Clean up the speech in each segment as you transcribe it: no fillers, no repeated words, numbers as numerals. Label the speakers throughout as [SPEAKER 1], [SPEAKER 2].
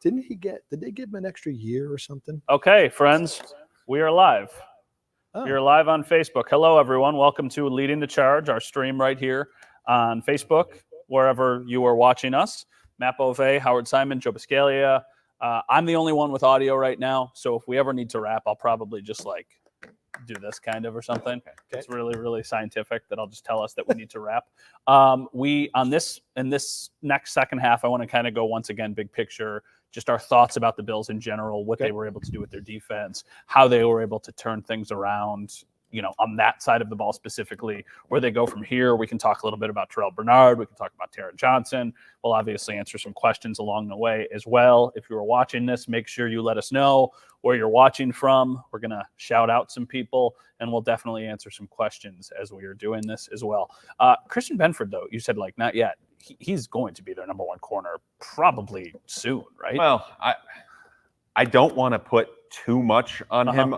[SPEAKER 1] Did they give him an extra year or something?
[SPEAKER 2] Okay, friends, we are live.
[SPEAKER 1] Oh.
[SPEAKER 2] We are live on Facebook. Hello, everyone. Welcome to Leading the Charge, our stream right here on Facebook, wherever you are watching us. Matt Bove, Howard Simon, Joe Buscaglia. I'm the only one with audio right now, so if we ever need to wrap, I'll probably just do this kind of or something. Okay. It's really, really scientific that I'll just tell us that we need to wrap. In this next second half, I want to kind of go once again, big picture, just our thoughts about the Bills in general, what they were able to do with their defense, how they were able to turn things around, on that side of the ball specifically, where they go from here. We can talk a little bit about Terrell Bernard. We can talk about Taron Johnson. We'll obviously answer some questions along the way as well. If you are watching this, make sure you let us know where you're watching from. We're going to shout out some people, and we'll definitely answer some questions as we are doing this as well. Christian Benford, though, you said not yet. He's going to be their number one corner probably soon, right?
[SPEAKER 3] Well, I don't want to put too much on him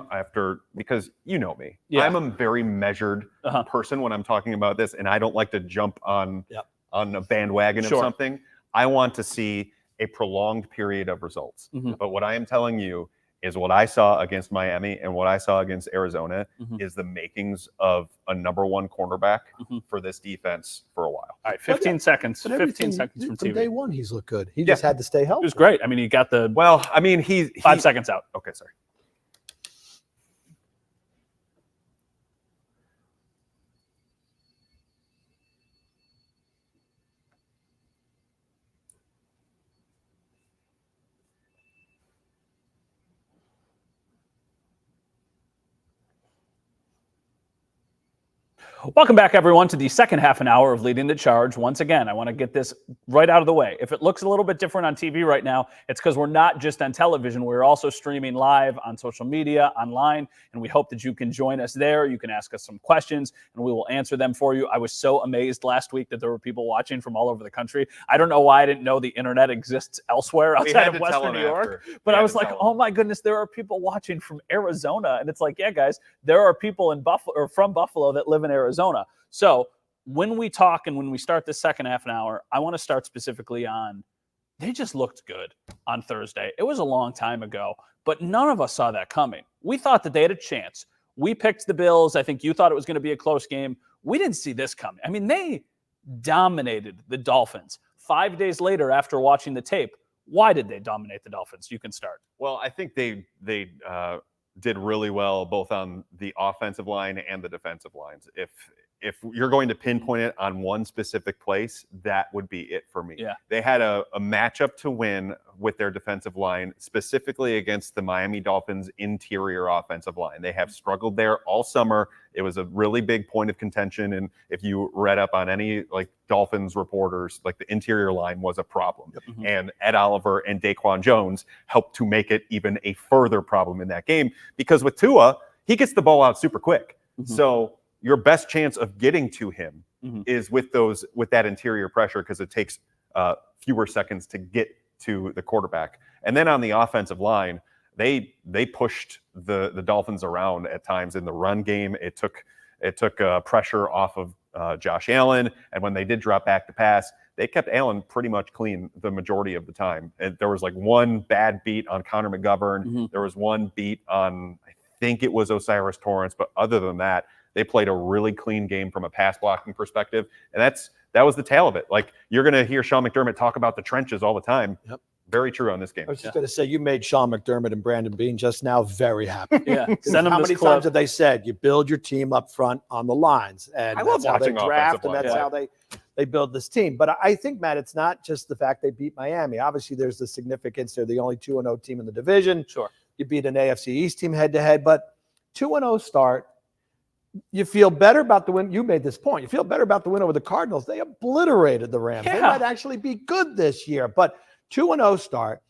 [SPEAKER 3] because you know me. Yeah. I'm a very measured person when I'm talking about this, and I don't like to jump on a bandwagon of something. I want to see a prolonged period of results. But what I am telling you is what I saw against Miami and what I saw against Arizona is the makings of a number one cornerback for this defense for a while.
[SPEAKER 2] All right, 15 seconds. 15 seconds from TV.
[SPEAKER 1] Day one, he's looked good. He just had to stay healthy.
[SPEAKER 2] It was great. I mean, he got the...
[SPEAKER 3] Well, I mean, he's
[SPEAKER 2] 5 seconds out.
[SPEAKER 3] Okay, sorry.
[SPEAKER 2] Welcome back, everyone, to the second half an hour of Leading the Charge. Once again, I want to get this right out of the way. If it looks a little bit different on TV right now, it's because we're not just on television. We're also streaming live on social media, online, and we hope that you can join us there. You can ask us some questions, and we will answer them for you. I was so amazed last week that there were people watching from all over the country. I don't know why I didn't know the internet exists elsewhere outside of Western New York, but I was like, oh my goodness, there are people watching from Arizona. And it's like, yeah, guys, there are people in Buffalo or from Buffalo that live in Arizona. So when we talk and when we start this second half an hour, I want to start specifically on they just looked good on Thursday. It was a long time ago, but none of us saw that coming. We thought that they had a chance. We picked the Bills. I think you thought it was going to be a close game. We didn't see this coming. I mean, they dominated the Dolphins. 5 days later, after watching the tape, why did they dominate the Dolphins? You can start.
[SPEAKER 3] Well, I think they did really well both on the offensive line and the defensive lines. If you're going to pinpoint it on one specific place, that would be it for me.
[SPEAKER 2] Yeah.
[SPEAKER 3] They had a matchup to win with their defensive line, specifically against the Miami Dolphins' interior offensive line. They have struggled there all summer. It was a really big point of contention, and if you read up on any Dolphins reporters, the interior line was a problem. And Ed Oliver and Daquan Jones helped to make it even a further problem in that game, because with Tua, he gets the ball out super quick. So your best chance of getting to him is with that interior pressure, because it takes fewer seconds to get to the quarterback. And then on the offensive line, they pushed the Dolphins around at times in the run game. It took pressure off of Josh Allen, and when they did drop back to pass, they kept Allen pretty much clean the majority of the time. And there was one bad beat on Connor McGovern. There was one beat on, I think it was Osiris Torrance, but other than that, they played a really clean game from a pass blocking perspective, and that was the tale of it. You're going to hear Sean McDermott talk about the trenches all the time. Yep. Very true on this game.
[SPEAKER 1] I was just going to say, you made Sean McDermott and Brandon Beane just now very happy.
[SPEAKER 2] Yeah.
[SPEAKER 1] How many times have they said you build your team up front on the lines? And
[SPEAKER 3] I love
[SPEAKER 1] that's how they
[SPEAKER 3] watching
[SPEAKER 1] draft, and
[SPEAKER 3] offensive
[SPEAKER 1] that's how they build this team. But I think, Matt, it's not just the fact they beat Miami. Obviously, there's the significance. They're the only 2-0 team in the division.
[SPEAKER 2] Sure.
[SPEAKER 1] You beat an AFC East team head-to-head. But 2-0 start, you feel better about the win. You made this point. You feel better about the win over the Cardinals. They obliterated the Rams.
[SPEAKER 2] Yeah.
[SPEAKER 1] They might actually be good this year. But 2-0 start.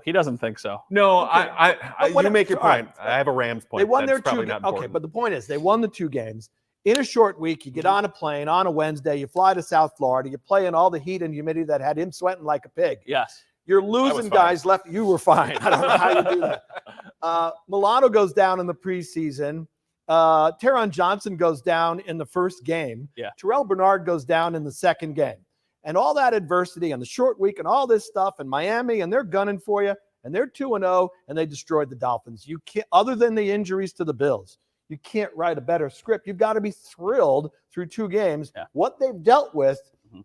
[SPEAKER 2] He doesn't think so.
[SPEAKER 3] No, okay. You make your point.
[SPEAKER 1] Right.
[SPEAKER 3] I have a Rams point.
[SPEAKER 1] They won
[SPEAKER 3] That's
[SPEAKER 1] their 2 games. Okay, but the point is they won the 2 games. In a short week, you get on a plane on a Wednesday, you fly to South Florida, you play in all the heat and humidity that had him sweating like a pig.
[SPEAKER 2] Yes.
[SPEAKER 1] You're losing guys left. You were fine. I don't know how you do that. Milano goes down in the preseason. Taron Johnson goes down in the first game.
[SPEAKER 2] Yeah.
[SPEAKER 1] Terrell Bernard goes down in the second game. and all that adversity and the short week and all this stuff and Miami, and they're gunning for you, and they're 2-0, and they destroyed the Dolphins. You can't, other than the injuries to the Bills, you can't write a better script. You've got to be thrilled through 2 games, what they've dealt with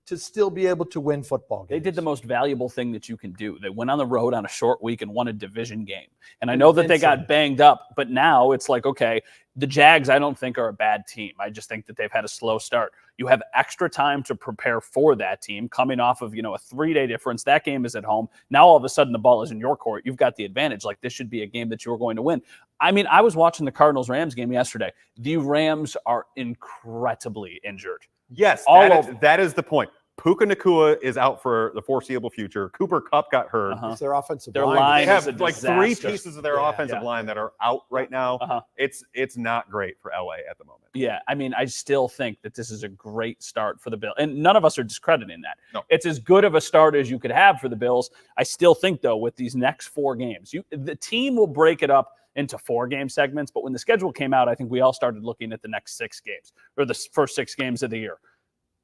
[SPEAKER 1] to still be able to win football games.
[SPEAKER 2] They did the most valuable thing that you can do. They went on the road on a short week and won a division game. And I know that they got banged up, but now it's like, okay, the Jags I don't think are a bad team. I just think that they've had a slow start. You have extra time to prepare for that team coming off of, a 3-day difference. That game is at home. Now all of a sudden the ball is in your court. You've got the advantage. Like, this should be a game that you're going to win. I mean, I was watching the Cardinals-Rams game yesterday. The Rams are incredibly injured.
[SPEAKER 3] Yes, that is the point. Puka Nacua is out for the foreseeable future. Cooper Kupp got hurt.
[SPEAKER 1] It's their offensive
[SPEAKER 2] Their
[SPEAKER 1] line.
[SPEAKER 2] line
[SPEAKER 3] They have
[SPEAKER 2] is a
[SPEAKER 3] like
[SPEAKER 2] disaster.
[SPEAKER 3] 3 pieces of their offensive line that are out right now. It's not great for LA at the moment.
[SPEAKER 2] Yeah, I mean, I still think that this is a great start for the Bills. And none of us are discrediting that.
[SPEAKER 3] No.
[SPEAKER 2] It's as good of a start as you could have for the Bills. I still think, though, with these next 4 games, the team will break it up into 4-game segments. But when the schedule came out, I think we all started looking at the next 6 games or the first 6 games of the year.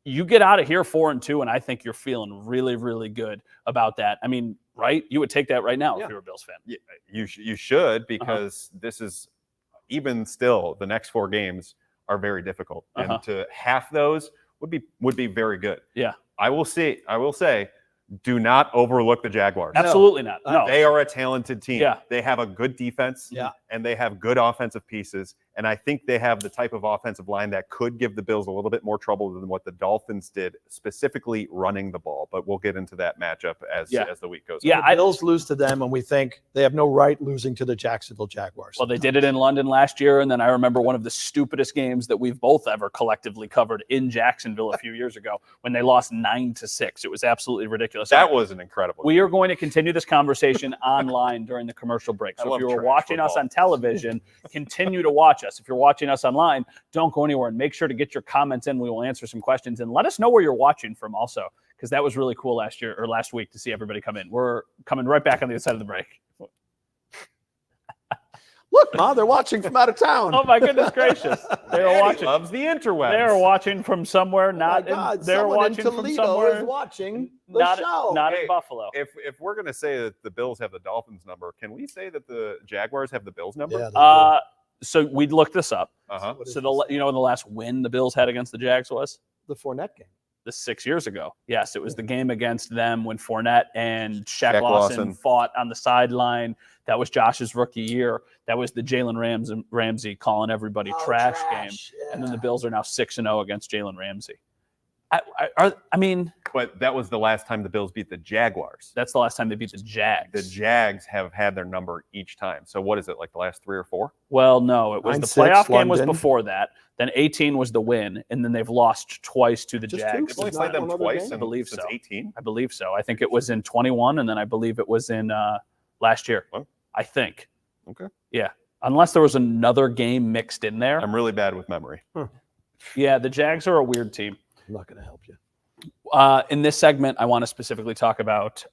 [SPEAKER 2] You get out of here 4-2, and I think you're feeling really, really good about that. I mean, right? You would take that right now if you were a Bills fan.
[SPEAKER 3] Yeah, you should, because this is, even still, the next 4 games are very difficult, and to half those would be very good.
[SPEAKER 2] Yeah,
[SPEAKER 3] I will say, do not overlook the Jaguars.
[SPEAKER 2] Absolutely not. No,
[SPEAKER 3] they are a talented team.
[SPEAKER 2] Yeah.
[SPEAKER 3] They have a good defense.
[SPEAKER 1] Yeah.
[SPEAKER 3] And they have good offensive pieces. And I think they have the type of offensive line that could give the Bills a little bit more trouble than what the Dolphins did, specifically running the ball. But we'll get into that matchup as the week goes on.
[SPEAKER 1] The Bills lose to them, and we think they have no right losing to the Jacksonville Jaguars.
[SPEAKER 2] Well, they did it in London last year, and then I remember one of the stupidest games that we've both ever collectively covered in Jacksonville a few years ago when they lost 9-6. It was absolutely ridiculous.
[SPEAKER 3] That was an incredible
[SPEAKER 2] We are going to continue this conversation online during the commercial break. So if you were watching us on television, continue to watch us. If you're watching us online, don't go anywhere, and make sure to get your comments in. We will answer some questions, and let us know where you're watching from also, because that was really cool last week to see everybody come in. We're coming right back on the other side of the break.
[SPEAKER 1] Look, Ma, they're watching from out of town.
[SPEAKER 2] Oh my goodness gracious! They are watching.
[SPEAKER 3] Loves the interwebs.
[SPEAKER 2] They are watching from somewhere not. They're watching
[SPEAKER 1] in Toledo
[SPEAKER 2] from somewhere
[SPEAKER 1] is watching the show.
[SPEAKER 2] Not in Buffalo.
[SPEAKER 3] If we're gonna say that the Bills have the Dolphins number, can we say that the Jaguars have the Bills number?
[SPEAKER 1] Yeah,
[SPEAKER 2] so we looked this up.
[SPEAKER 3] So
[SPEAKER 2] the last win the Bills had against the Jags was
[SPEAKER 1] the Fournette game.
[SPEAKER 2] the 6 years ago. Yes, it was the game against them when Fournette and Shaq Lawson fought on the sideline. That was Josh's rookie year. That was the Jalen Ramsey calling everybody trash game. Yeah. And then the Bills are now 6-0 against Jalen Ramsey. I mean,
[SPEAKER 3] but that was the last time the Bills beat the Jaguars.
[SPEAKER 2] That's the last time they beat the Jags.
[SPEAKER 3] The Jags have had their number each time. So what is it, like the last 3 or 4?
[SPEAKER 2] Well, no, it was the playoff game was before that. Then 18 was the win, and then they've lost twice to the Jags.
[SPEAKER 3] They've only played them twice.
[SPEAKER 2] I believe
[SPEAKER 3] since
[SPEAKER 2] so.
[SPEAKER 3] 18.
[SPEAKER 2] I believe so. I think it was in 21, and then I believe it was in last year.
[SPEAKER 3] Well,
[SPEAKER 2] I think.
[SPEAKER 3] Okay.
[SPEAKER 2] Yeah, unless there was another game mixed in there.
[SPEAKER 3] I'm really bad with memory.
[SPEAKER 2] Yeah, the Jags are a weird team.
[SPEAKER 1] I'm not going to help you.
[SPEAKER 2] In this segment, I want to specifically talk about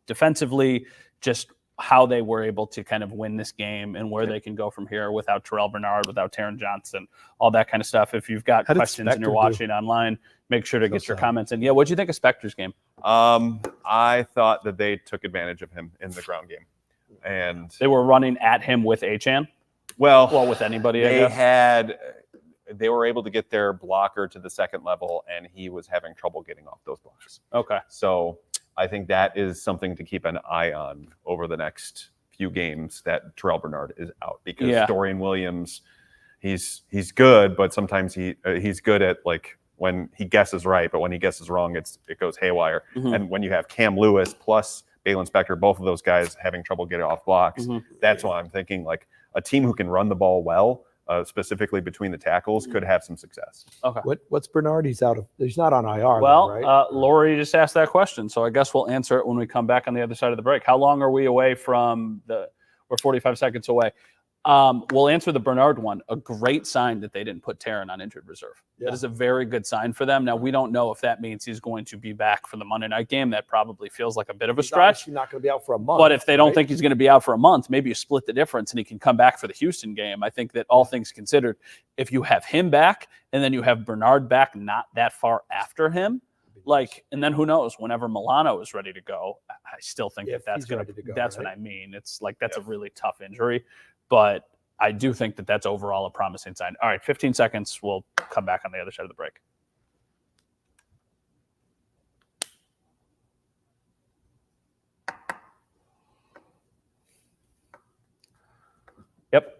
[SPEAKER 2] defensively, just how they were able to kind of win this game and where they can go from here without Terrell Bernard, without Taron Johnson, all that kind of stuff. If you've got questions and you're watching online, make sure to get your comments in. Yeah, what did you think of Spector's game?
[SPEAKER 3] I thought that they took advantage of him in the ground game. And
[SPEAKER 2] they were running at him with Achane?
[SPEAKER 3] Well,
[SPEAKER 2] with anybody, I guess.
[SPEAKER 3] They were able to get their blocker to the second level, and he was having trouble getting off those blocks.
[SPEAKER 2] Okay.
[SPEAKER 3] So I think that is something to keep an eye on over the next few games, that Terrell Bernard is out, because Dorian Williams, he's good, but sometimes he's good at, like, when he guesses right, but when he guesses wrong, it goes haywire. Mm-hmm. And when you have Cam Lewis plus Balen Spector, both of those guys having trouble getting off blocks, that's why I'm thinking, like, a team who can run the ball well, specifically between the tackles, could have some success.
[SPEAKER 2] Okay.
[SPEAKER 1] What's Bernard? He's not on IR.
[SPEAKER 2] Well,
[SPEAKER 1] right?
[SPEAKER 2] Lori just asked that question, so I guess we'll answer it when we come back on the other side of the break. How long are we away from we're 45 seconds away. We'll answer the Bernard one. A great sign that they didn't put Taron on injured reserve. Yeah. That is a very good sign for them. Now, we don't know if that means he's going to be back for the Monday night game. That probably feels like a bit of a stretch.
[SPEAKER 1] He's not going to be out for a month.
[SPEAKER 2] But if they don't think he's going to be out for a month, maybe you split the difference and he can come back for the Houston game. I think that all things considered, if you have him back and then you have Bernard back not that far after him, Like, and then who knows? Whenever Milano is ready to go, I still think
[SPEAKER 1] If
[SPEAKER 2] that's
[SPEAKER 1] he's
[SPEAKER 2] going
[SPEAKER 1] ready to go,
[SPEAKER 2] That's
[SPEAKER 1] right?
[SPEAKER 2] what I mean. It's like that's a really tough injury, but I do think that that's overall a promising sign. All right, 15 seconds. We'll come back on the other side of the break. Yep.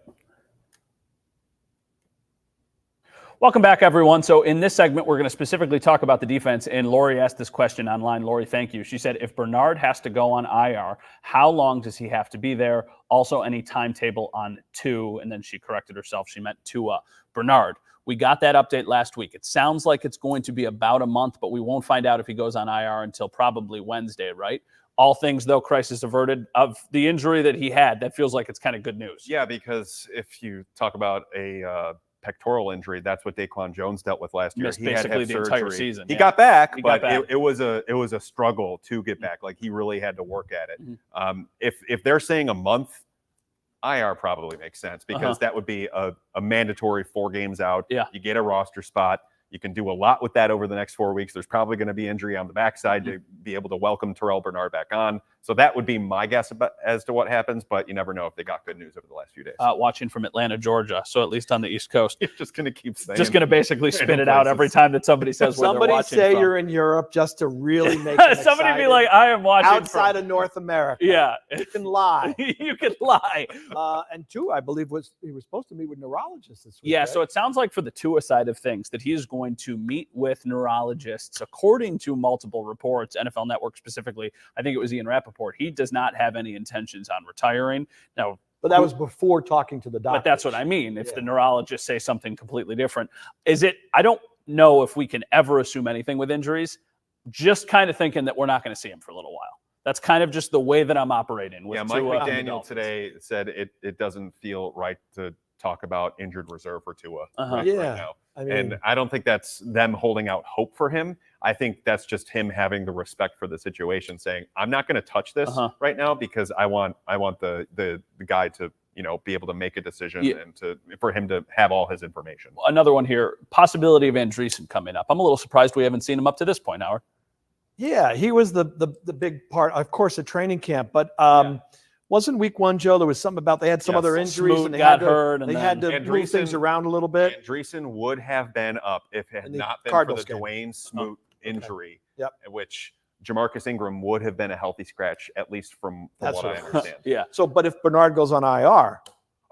[SPEAKER 2] Welcome back, everyone. So in this segment, we're going to specifically talk about the defense. And Lori asked this question online. Lori, thank you. She said, if Bernard has to go on IR, how long does he have to be there? Also, any timetable on two? And then she corrected herself. She meant Tua. Bernard, we got that update last week. It sounds like it's going to be about a month, but we won't find out if he goes on IR until probably Wednesday, right? All things, though, crisis averted of the injury that he had. That feels like it's kind of good news.
[SPEAKER 3] Yeah, because if you talk about a pectoral injury, that's what Daquan Jones dealt with last year.
[SPEAKER 2] Missed
[SPEAKER 3] He had to
[SPEAKER 2] basically
[SPEAKER 3] have
[SPEAKER 2] the
[SPEAKER 3] surgery.
[SPEAKER 2] entire season.
[SPEAKER 3] He
[SPEAKER 2] Yeah.
[SPEAKER 3] got back,
[SPEAKER 2] He
[SPEAKER 3] but
[SPEAKER 2] got back.
[SPEAKER 3] it was a struggle to get back. Like, he really had to work at it.
[SPEAKER 2] Mhm.
[SPEAKER 3] If they're saying a month, IR probably makes sense because that would be a mandatory 4 games out.
[SPEAKER 2] Yeah.
[SPEAKER 3] You get a roster spot. You can do a lot with that over the next 4 weeks. There's probably going to be injury on the backside to be able to welcome Terrell Bernard back on. So that would be my guess as to what happens, but you never know if they got good news over the last few days.
[SPEAKER 2] Watching from Atlanta, Georgia, so at least on the East Coast.
[SPEAKER 3] You're just going to keep saying.
[SPEAKER 2] Just going to basically spit it out every
[SPEAKER 3] places.
[SPEAKER 2] time that somebody says where they're
[SPEAKER 1] Somebody
[SPEAKER 2] watching
[SPEAKER 1] say
[SPEAKER 2] from.
[SPEAKER 1] you're in Europe just to really make it
[SPEAKER 2] Somebody be
[SPEAKER 1] excited.
[SPEAKER 2] like, I am watching
[SPEAKER 1] outside
[SPEAKER 2] from.
[SPEAKER 1] of North America.
[SPEAKER 2] Yeah.
[SPEAKER 1] You can lie.
[SPEAKER 2] You could lie.
[SPEAKER 1] And two, I believe he was supposed to meet with neurologists this week.
[SPEAKER 2] Yeah,
[SPEAKER 1] right?
[SPEAKER 2] so it sounds like for the Tua side of things that he is going to meet with neurologists, according to multiple reports, NFL Network specifically. I think it was Ian Rappaport. He does not have any intentions on retiring. Now,
[SPEAKER 1] but that was before talking to the doctor.
[SPEAKER 2] but that's what I mean. If
[SPEAKER 1] Yeah.
[SPEAKER 2] the neurologists say something completely different, I don't know if we can ever assume anything with injuries. Just kind of thinking that we're not going to see him for a little while. That's kind of just the way that I'm operating. With
[SPEAKER 3] Yeah, Mike
[SPEAKER 2] Tua and the
[SPEAKER 3] McDaniel
[SPEAKER 2] Dolphins.
[SPEAKER 3] today said it doesn't feel right to talk about injured reserve for Tua right
[SPEAKER 1] Yeah.
[SPEAKER 3] now.
[SPEAKER 1] I mean,
[SPEAKER 3] And I don't think that's them holding out hope for him. I think that's just him having the respect for the situation, saying, I'm not going to touch this right now because I want the guy to, be able to make a decision and for him to have all his information.
[SPEAKER 2] Another one here, possibility of Andreessen coming up. I'm a little surprised we haven't seen him up to this point, Howard.
[SPEAKER 1] yeah, he was the big part, of course, at training camp. But wasn't week one, Joe? There was something about they had some other injuries
[SPEAKER 2] Smoot
[SPEAKER 1] and they
[SPEAKER 2] got
[SPEAKER 1] had to,
[SPEAKER 2] hurt, and
[SPEAKER 1] they
[SPEAKER 2] then
[SPEAKER 1] had to move things around a little bit.
[SPEAKER 3] Andreessen would have been up if it had
[SPEAKER 1] In the
[SPEAKER 3] not been
[SPEAKER 1] Cardinals
[SPEAKER 3] for the
[SPEAKER 1] game.
[SPEAKER 3] Dwayne Smoot injury,
[SPEAKER 1] Yep.
[SPEAKER 3] which Jamarcus Ingram would have been a healthy scratch, at least from
[SPEAKER 1] That's
[SPEAKER 3] what I
[SPEAKER 1] right.
[SPEAKER 3] understand.
[SPEAKER 2] Yeah.
[SPEAKER 1] So, but if Bernard goes on IR,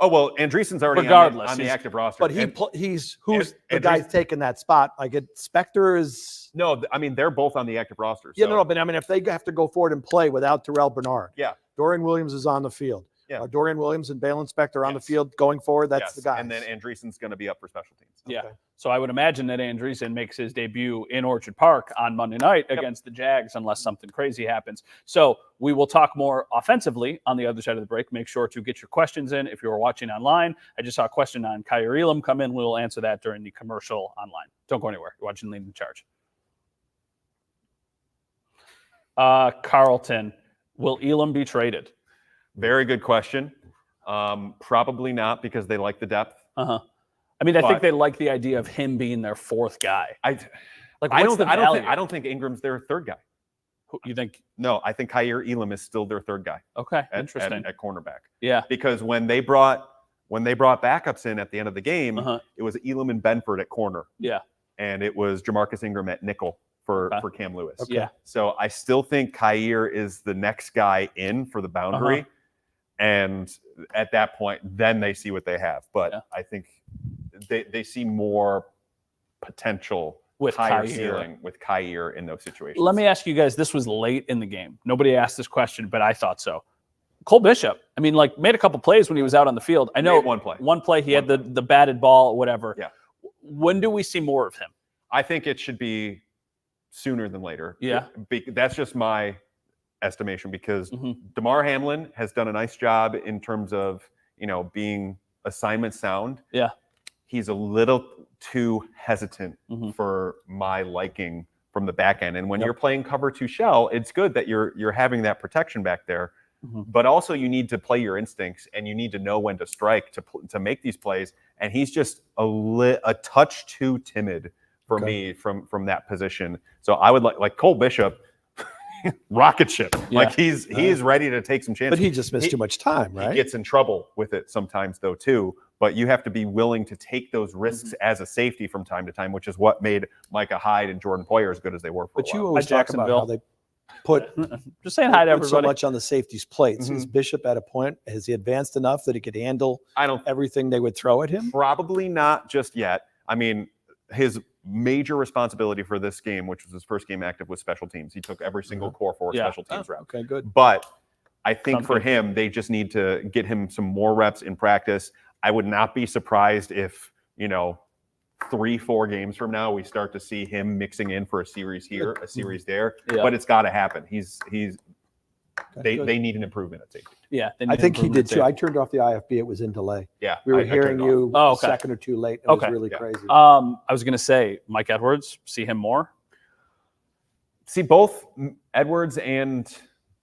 [SPEAKER 3] Oh, well, Andreessen's already
[SPEAKER 2] Regardless,
[SPEAKER 3] on the
[SPEAKER 2] he's-
[SPEAKER 3] active roster.
[SPEAKER 1] but
[SPEAKER 3] And-
[SPEAKER 1] he's who's the
[SPEAKER 3] and
[SPEAKER 1] guy
[SPEAKER 3] Andreessen-
[SPEAKER 1] taking that spot? Like Spector is.
[SPEAKER 3] No, I mean, they're both on the active roster.
[SPEAKER 1] Yeah,
[SPEAKER 3] so-
[SPEAKER 1] no, but I mean, if they have to go forward and play without Terrell Bernard,
[SPEAKER 3] Yeah.
[SPEAKER 1] Dorian Williams is on the field.
[SPEAKER 3] Yeah.
[SPEAKER 1] Dorian Williams and Balen Spector on the
[SPEAKER 3] Yes.
[SPEAKER 1] field going forward. That's
[SPEAKER 3] Yes,
[SPEAKER 1] the guy.
[SPEAKER 3] and then Andreessen's going to be up for special teams.
[SPEAKER 2] Yeah.
[SPEAKER 1] Okay.
[SPEAKER 2] So I would imagine that Andreessen makes his debut in Orchard Park on Monday night against the Jags, unless something crazy happens. So we will talk more offensively on the other side of the break. Make sure to get your questions in if you're watching online. I just saw a question on Kyer Elam come in. We'll answer that during the commercial online. Don't go anywhere. You're watching Leading the Charge. Carlton, will Elam be traded?
[SPEAKER 3] Very good question. Probably not because they like the depth.
[SPEAKER 2] I mean, I think
[SPEAKER 3] But-
[SPEAKER 2] they like the idea of him being their fourth guy.
[SPEAKER 3] I
[SPEAKER 2] Like,
[SPEAKER 3] I
[SPEAKER 2] what's
[SPEAKER 3] don't
[SPEAKER 2] the value?
[SPEAKER 3] I don't think Ingram's their third guy.
[SPEAKER 2] You think?
[SPEAKER 3] No, I think Kyer Elam is still their third guy
[SPEAKER 2] Okay,
[SPEAKER 3] at,
[SPEAKER 2] interesting.
[SPEAKER 3] at cornerback.
[SPEAKER 2] Yeah.
[SPEAKER 3] Because when they brought backups in at the end of the game,
[SPEAKER 2] Uh-huh.
[SPEAKER 3] it was Elam and Benford at corner.
[SPEAKER 2] Yeah.
[SPEAKER 3] And it was Jamarcus Ingram at nickel for Cam Lewis.
[SPEAKER 2] Okay. Yeah.
[SPEAKER 3] So I still think Kyer is the next guy in for the boundary. And at that point, then they see what they have. But I think they see more potential
[SPEAKER 2] With
[SPEAKER 3] higher
[SPEAKER 2] Kyer.
[SPEAKER 3] ceiling with Kyer in those situations.
[SPEAKER 2] Let me ask you guys, this was late in the game. Nobody asked this question, but I thought so. Cole Bishop, I mean, like, made a couple plays when he was out on the field. I know
[SPEAKER 3] Made one play.
[SPEAKER 2] One play, he had the batted ball, whatever.
[SPEAKER 3] Yeah.
[SPEAKER 2] When do we see more of him?
[SPEAKER 3] I think it should be sooner than later.
[SPEAKER 2] Yeah.
[SPEAKER 3] That's just my estimation because
[SPEAKER 2] Mhm.
[SPEAKER 3] DeMar Hamlin has done a nice job in terms of, being assignment sound.
[SPEAKER 2] Yeah.
[SPEAKER 3] He's a little too hesitant
[SPEAKER 2] Mhm.
[SPEAKER 3] for my liking from the back end. And when you're playing cover 2 shell, it's good that you're having that protection back there.
[SPEAKER 2] Mhm.
[SPEAKER 3] But also you need to play your instincts and you need to know when to strike to make these plays. And he's just a touch too timid for me from that position. So I would like Cole Bishop, rocket ship.
[SPEAKER 2] Yeah.
[SPEAKER 3] Like he's ready to take some chances.
[SPEAKER 1] But he just missed too much time, right?
[SPEAKER 3] He gets in trouble with it sometimes though too. But you have to be willing to take those risks as a safety from time to time, which is what made Micah Hyde and Jordan Poyer as good as they were for a
[SPEAKER 1] But you
[SPEAKER 3] while.
[SPEAKER 1] always talk about how they put
[SPEAKER 2] Just saying hi to
[SPEAKER 1] so
[SPEAKER 2] everybody.
[SPEAKER 1] much on the safety's plates. Is Bishop at a point? Has he advanced enough that he could handle everything they would throw at him?
[SPEAKER 3] Probably not just yet. I mean, his major responsibility for this game, which was his first game active, was special teams. He took every single core four special teams rep.
[SPEAKER 1] Okay, good.
[SPEAKER 3] But I think for him, they just need to get him some more reps in practice. I would not be surprised if, 3-4 games from now, we start to see him mixing in for a series here, a series there.
[SPEAKER 2] Yeah.
[SPEAKER 3] But it's got to happen. They need an improvement at safety.
[SPEAKER 2] Yeah,
[SPEAKER 1] I think he did too. I turned off the IFB. It was in delay.
[SPEAKER 3] Yeah,
[SPEAKER 1] we were
[SPEAKER 3] I
[SPEAKER 1] hearing
[SPEAKER 3] turned it
[SPEAKER 1] you
[SPEAKER 2] off.
[SPEAKER 1] a second or two late. It was really crazy.
[SPEAKER 2] I was going to say Mike Edwards. See him more.
[SPEAKER 3] See, both Edwards and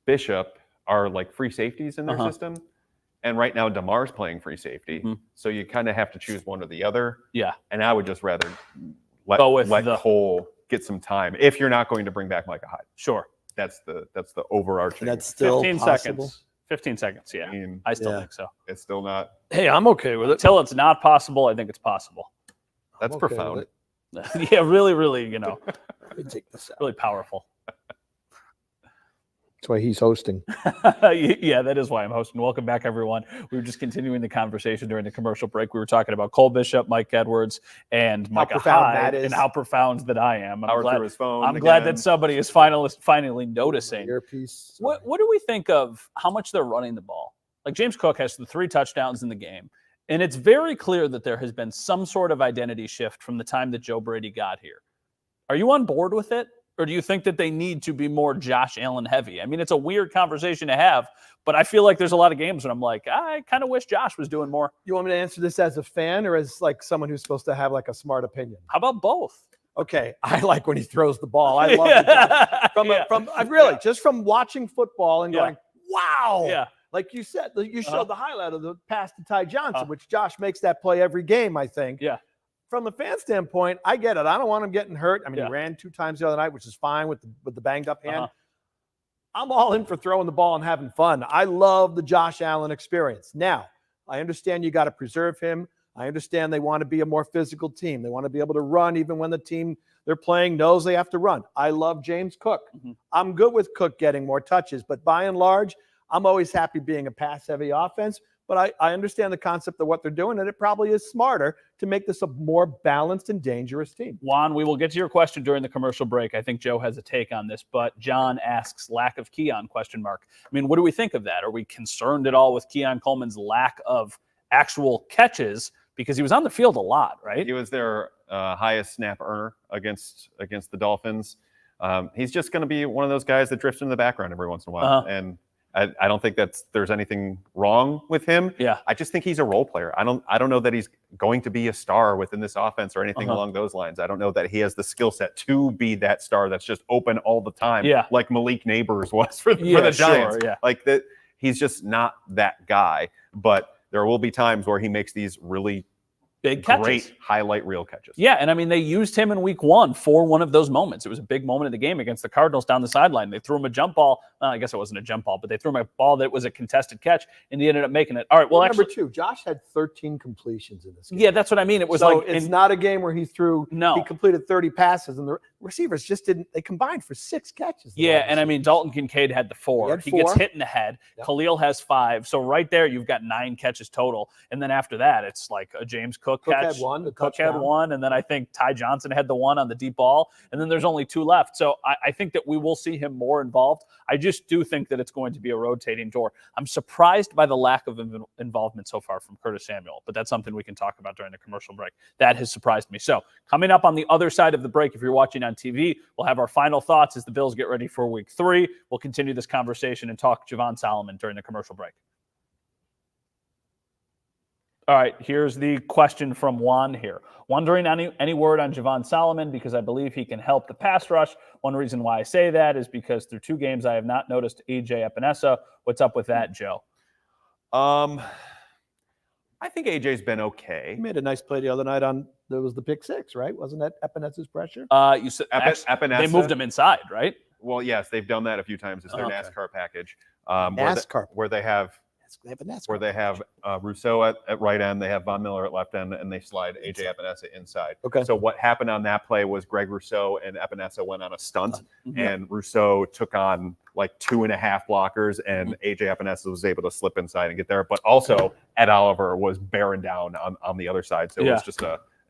[SPEAKER 3] Bishop are like free safeties in their system. And right now, DeMar's playing free safety. So you kind of have to choose one or the other.
[SPEAKER 2] Yeah.
[SPEAKER 3] And I would just rather let Cole get some time if you're not going to bring back Micah Hyde.
[SPEAKER 2] Sure.
[SPEAKER 3] That's the overarching.
[SPEAKER 1] And that's still
[SPEAKER 2] 15
[SPEAKER 1] possible.
[SPEAKER 2] seconds. 15 seconds, yeah.
[SPEAKER 3] I mean,
[SPEAKER 2] I still think so.
[SPEAKER 3] It's still not.
[SPEAKER 1] Hey, I'm okay with it.
[SPEAKER 2] Until it's not possible, I think it's possible.
[SPEAKER 3] That's
[SPEAKER 1] okay
[SPEAKER 3] profound.
[SPEAKER 2] Yeah, really, really,
[SPEAKER 1] Let me take this out.
[SPEAKER 2] really powerful.
[SPEAKER 1] That's why he's hosting.
[SPEAKER 2] Yeah, that is why I'm hosting. Welcome back, everyone. We were just continuing the conversation during the commercial break. We were talking about Cole Bishop, Mike Edwards, and Micah Hyde, and how profound that I am. I'm glad that somebody is finally noticing.
[SPEAKER 1] Earpiece.
[SPEAKER 2] What do we think of how much they're running the ball? Like James Cook has the 3 touchdowns in the game, and it's very clear that there has been some sort of identity shift from the time that Joe Brady got here. Are you on board with it? Or do you think that they need to be more Josh Allen heavy? I mean, it's a weird conversation to have, but I feel like there's a lot of games when I'm like, I kind of wish Josh was doing more.
[SPEAKER 1] You want me to answer this as a fan or as like someone who's supposed to have like a smart opinion?
[SPEAKER 2] How about both?
[SPEAKER 1] Okay, I like when he throws the ball. I love it. Just from watching football and going, wow.
[SPEAKER 2] Yeah.
[SPEAKER 1] Like you said, you showed the highlight of the pass to Ty Johnson, which Josh makes that play every game, I think.
[SPEAKER 2] Yeah.
[SPEAKER 1] From a fan standpoint, I get it. I don't want him getting hurt. I mean, he ran 2 times the other night, which is fine with the banged up hand. I'm all in for throwing the ball and having fun. I love the Josh Allen experience. Now, I understand you got to preserve him. I understand they want to be a more physical team. They want to be able to run even when the team they're playing knows they have to run. I love James Cook. I'm good with Cook getting more touches, but by and large, I'm always happy being a pass-heavy offense. But I understand the concept of what they're doing, and it probably is smarter to make this a more balanced and dangerous team.
[SPEAKER 2] Juan, we will get to your question during the commercial break. I think Joe has a take on this, but John asks, lack of Keon, ? I mean, what do we think of that? Are we concerned at all with Keon Coleman's lack of actual catches? Because he was on the field a lot, right?
[SPEAKER 3] He was their highest snap earner against the Dolphins. He's just going to be one of those guys that drifts in the background every once in a while. And I don't think there's anything wrong with him.
[SPEAKER 2] Yeah.
[SPEAKER 3] I just think he's a role player. I don't know that he's going to be a star within this offense or anything along those lines. I don't know that he has the skill set to be that star that's just open all the time.
[SPEAKER 2] Yeah.
[SPEAKER 3] Like Malik Neighbors was for the Giants.
[SPEAKER 2] Sure, yeah.
[SPEAKER 3] Like that, he's just not that guy. But there will be times where he makes these really
[SPEAKER 2] big catches.
[SPEAKER 3] Great highlight reel catches.
[SPEAKER 2] Yeah, and I mean, they used him in week 1 for one of those moments. It was a big moment in the game against the Cardinals down the sideline. They threw him a jump ball. I guess it wasn't a jump ball, but they threw him a ball that was a contested catch, and he ended up making it. All right, well,
[SPEAKER 1] number 2, Josh had 13 completions in this game.
[SPEAKER 2] Yeah, that's what I mean. It was
[SPEAKER 1] it's not a game where he completed 30 passes, and the receivers just didn't. They combined for 6 catches.
[SPEAKER 2] Yeah, and I mean, Dalton Kincaid had the 4. He gets hit in the head. Yep. Khalil has 5. So right there, you've got 9 catches total. And then after that, it's like a James Cook catch. Cook had 1, and then I think Ty Johnson had the 1 on the deep ball, and then there's only 2 left. So I think that we will see him more involved. I just do think that it's going to be a rotating door. I'm surprised by the lack of involvement so far from Curtis Samuel, but that's something we can talk about during the commercial break. That has surprised me. So coming up on the other side of the break, if you're watching on TV, we'll have our final thoughts as the Bills get ready for week 3. We'll continue this conversation and talk Javon Solomon during the commercial break. All right, here's the question from Juan here. Wondering any word on Javon Solomon because I believe he can help the pass rush. One reason why I say that is because through 2 games I have not noticed A.J. Epinesa. What's up with that, Joe?
[SPEAKER 3] I think AJ's been okay.
[SPEAKER 1] He made a nice play the other night there was the pick six, right? Wasn't that Epenesa's pressure?
[SPEAKER 2] You said they
[SPEAKER 3] Epinesa,
[SPEAKER 2] moved him inside, right?
[SPEAKER 3] Well, yes, they've done that a few times. It's their NASCAR package.
[SPEAKER 1] NASCAR.
[SPEAKER 3] Where they have Rousseau at right end, they have Von Miller at left end, and they slide AJ Epinesa inside.
[SPEAKER 1] Okay.
[SPEAKER 3] So what happened on that play was Greg Rousseau and Epinesa went on a stunt, and Rousseau took on like 2.5 blockers, and AJ Epinesa was able to slip inside and get there. But also, Ed Oliver was bearing down on the other side, so it was just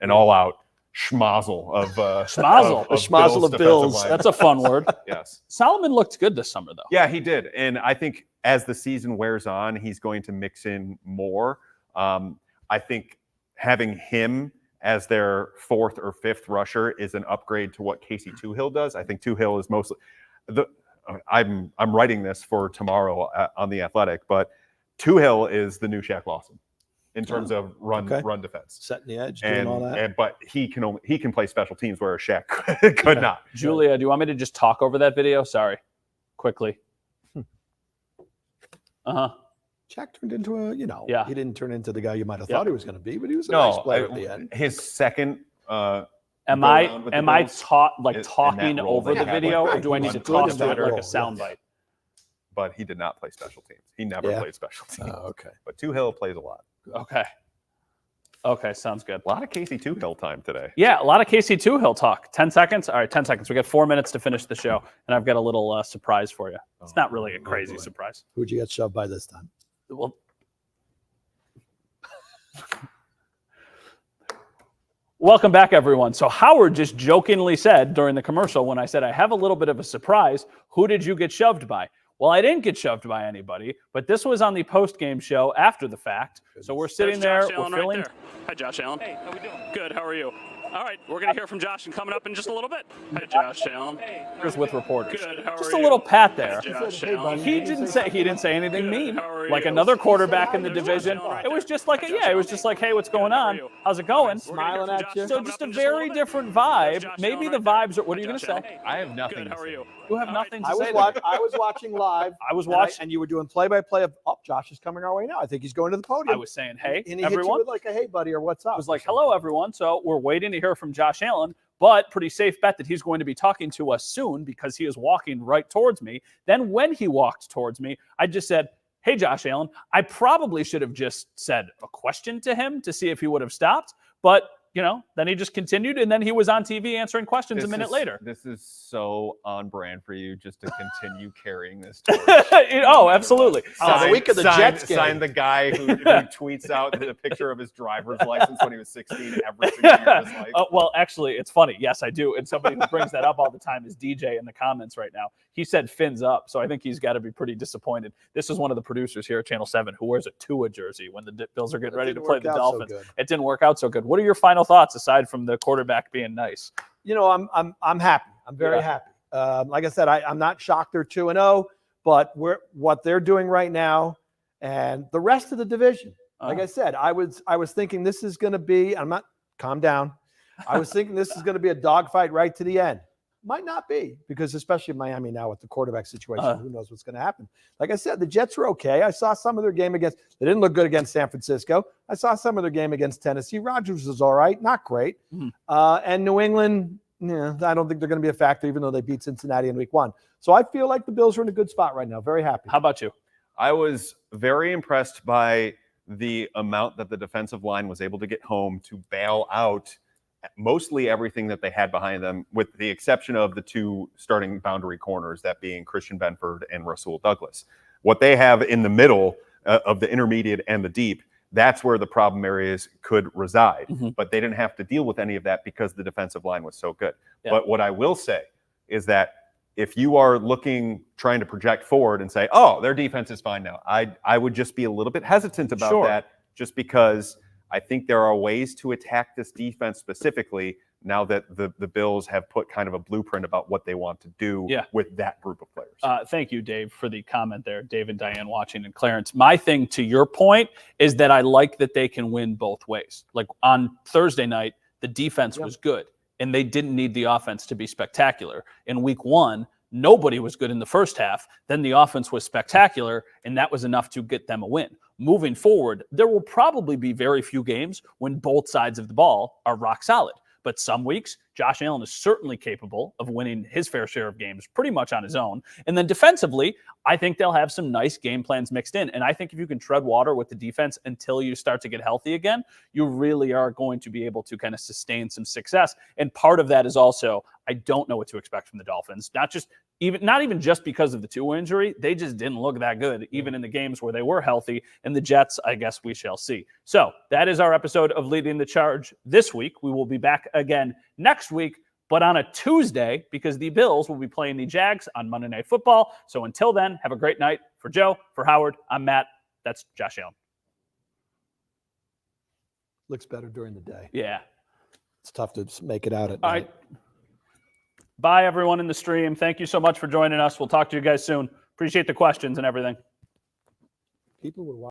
[SPEAKER 3] an all-out schmozzle of
[SPEAKER 2] schmozzle
[SPEAKER 3] of
[SPEAKER 2] Bills. That's a fun word.
[SPEAKER 3] Yes.
[SPEAKER 2] Solomon looked good this summer, though.
[SPEAKER 3] Yeah, he did, and I think as the season wears on, he's going to mix in more. I think having him as their 4th or 5th rusher is an upgrade to what Casey Toohill does. I think Toohill is mostly I'm writing this for tomorrow on The Athletic, but Toohill is the new Shaq Lawson in terms of run defense,
[SPEAKER 1] setting the edge, doing all that.
[SPEAKER 3] But he can play special teams where Shaq could not.
[SPEAKER 2] Julia, do you want me to just talk over that video? Sorry, quickly.
[SPEAKER 1] Shaq turned into he didn't turn into the guy you might have thought he was going to be, but he was a nice player at the end.
[SPEAKER 3] His second.
[SPEAKER 2] Am I talking over the video, or do I need to talk to it like a soundbite?
[SPEAKER 3] But he did not play special teams. He never played special teams.
[SPEAKER 1] Oh, okay.
[SPEAKER 3] But Toohill plays a lot.
[SPEAKER 2] Okay, sounds good.
[SPEAKER 3] A lot of Casey Toohill time today.
[SPEAKER 2] Yeah, a lot of Casey Toohill talk. 10 seconds? All right, 10 seconds. We got 4 minutes to finish the show, and I've got a little surprise for you. It's not really a crazy surprise.
[SPEAKER 1] Who'd you get shoved by this time?
[SPEAKER 2] Well, welcome back, everyone. So Howard just jokingly said during the commercial when I said I have a little bit of a surprise, who did you get shoved by? Well, I didn't get shoved by anybody, but this was on the post-game show after the fact. So we're sitting there. We're feeling.
[SPEAKER 4] Right there. Hi, Josh Allen. Hey, how we doing? Good. How are you? All right, we're going to hear from Josh and coming up in just a little bit. Hi, Josh Allen.
[SPEAKER 2] With reporters.
[SPEAKER 4] Good. How are
[SPEAKER 2] just
[SPEAKER 4] you?
[SPEAKER 2] a little pat there.
[SPEAKER 4] Josh Allen.
[SPEAKER 2] He didn't say anything
[SPEAKER 4] Good.
[SPEAKER 2] mean.
[SPEAKER 4] How are
[SPEAKER 2] Like
[SPEAKER 4] you?
[SPEAKER 2] another quarterback in the
[SPEAKER 4] There's
[SPEAKER 2] division.
[SPEAKER 4] Josh Allen right
[SPEAKER 2] It was
[SPEAKER 4] there.
[SPEAKER 2] just like it was just like, hey, what's going on? How's it going?
[SPEAKER 1] Smiling at you.
[SPEAKER 2] So just a very different vibe. Maybe the vibes are. What are you going to say?
[SPEAKER 3] I have nothing.
[SPEAKER 4] Good. How are you?
[SPEAKER 2] You have nothing to
[SPEAKER 1] I
[SPEAKER 2] say.
[SPEAKER 1] was watching live.
[SPEAKER 2] I was watching,
[SPEAKER 1] and you were doing play-by-play of, Josh is coming our way now. I think he's going to the podium.
[SPEAKER 2] I was saying, hey,
[SPEAKER 1] and he
[SPEAKER 2] everyone.
[SPEAKER 1] hit you with like a hey, buddy, or what's up?
[SPEAKER 2] I was like, hello, everyone. So we're waiting to hear from Josh Allen, but pretty safe bet that he's going to be talking to us soon because he is walking right towards me. Then when he walked towards me, I just said, hey, Josh Allen. I probably should have just said a question to him to see if he would have stopped, but then he just continued, and then he was on TV answering questions a minute later.
[SPEAKER 3] This is so on brand for you, just to continue carrying this torch.
[SPEAKER 2] Oh, absolutely.
[SPEAKER 1] The week of the Jets game.
[SPEAKER 3] Signed the guy who tweets out the picture of his driver's license when he was 16 every single year of his life.
[SPEAKER 2] Well, actually, it's funny. Yes, I do. And somebody who brings that up all the time is DJ in the comments right now. He said fins up, so I think he's got to be pretty disappointed. This is one of the producers here at Channel 7 who wears a Tua jersey when the Bills are getting ready to play the Dolphins. It didn't work out so good. What are your final thoughts aside from the quarterback being nice?
[SPEAKER 1] I'm happy. I'm very happy. Like I said, I'm not shocked they're 2-0, but what they're doing right now and the rest of the division. Like I said, I was thinking this is going to be. Calm down. I was thinking this is going to be a dogfight right to the end. Might not be, because especially Miami now with the quarterback situation, who knows what's going to happen. Like I said, the Jets were okay. I saw some of their game they didn't look good against San Francisco. I saw some of their game against Tennessee. Rodgers was all right, not great. And New England, I don't think they're going to be a factor, even though they beat Cincinnati in week 1. So I feel like the Bills are in a good spot right now. Very happy.
[SPEAKER 2] How about you?
[SPEAKER 3] I was very impressed by the amount that the defensive line was able to get home to bail out mostly everything that they had behind them, with the exception of the 2 starting boundary corners, that being Christian Benford and Rasul Douglas. What they have in the middle of the intermediate and the deep, that's where the problem areas could reside. But they didn't have to deal with any of that because the defensive line was so good. Yeah. But what I will say is that if you are trying to project forward and say, oh, their defense is fine now, I would just be a little bit hesitant about that, just because I think there are ways to attack this defense specifically now that the Bills have put kind of a blueprint about what they want to do with that group of players.
[SPEAKER 2] Thank you, Dave, for the comment there. Dave and Diane watching, and Clarence. My thing, to your point, is that I like that they can win both ways. Like on Thursday night, the defense was good, and they didn't need the offense to be spectacular. In week 1, nobody was good in the first half. Then the offense was spectacular, and that was enough to get them a win. Moving forward, there will probably be very few games when both sides of the ball are rock solid. But some weeks, Josh Allen is certainly capable of winning his fair share of games pretty much on his own. And then defensively, I think they'll have some nice game plans mixed in. And I think if you can tread water with the defense until you start to get healthy again, you really are going to be able to kind of sustain some success. And part of that is also, I don't know what to expect from the Dolphins. Not even just because of the Tua injury. They just didn't look that good, even in the games where they were healthy. And the Jets, I guess we shall see. So that is our episode of Leading the Charge this week. We will be back again next week, but on a Tuesday, because the Bills will be playing the Jags on Monday Night Football. So until then, have a great night. For Joe, for Howard, I'm Matt. That's Josh Allen.
[SPEAKER 1] Looks better during the day.
[SPEAKER 2] Yeah.
[SPEAKER 1] It's tough to make it out at
[SPEAKER 2] All
[SPEAKER 1] night.
[SPEAKER 2] right. Bye, everyone in the stream. Thank you so much for joining us. We'll talk to you guys soon. Appreciate the questions and everything.
[SPEAKER 1] People would watch.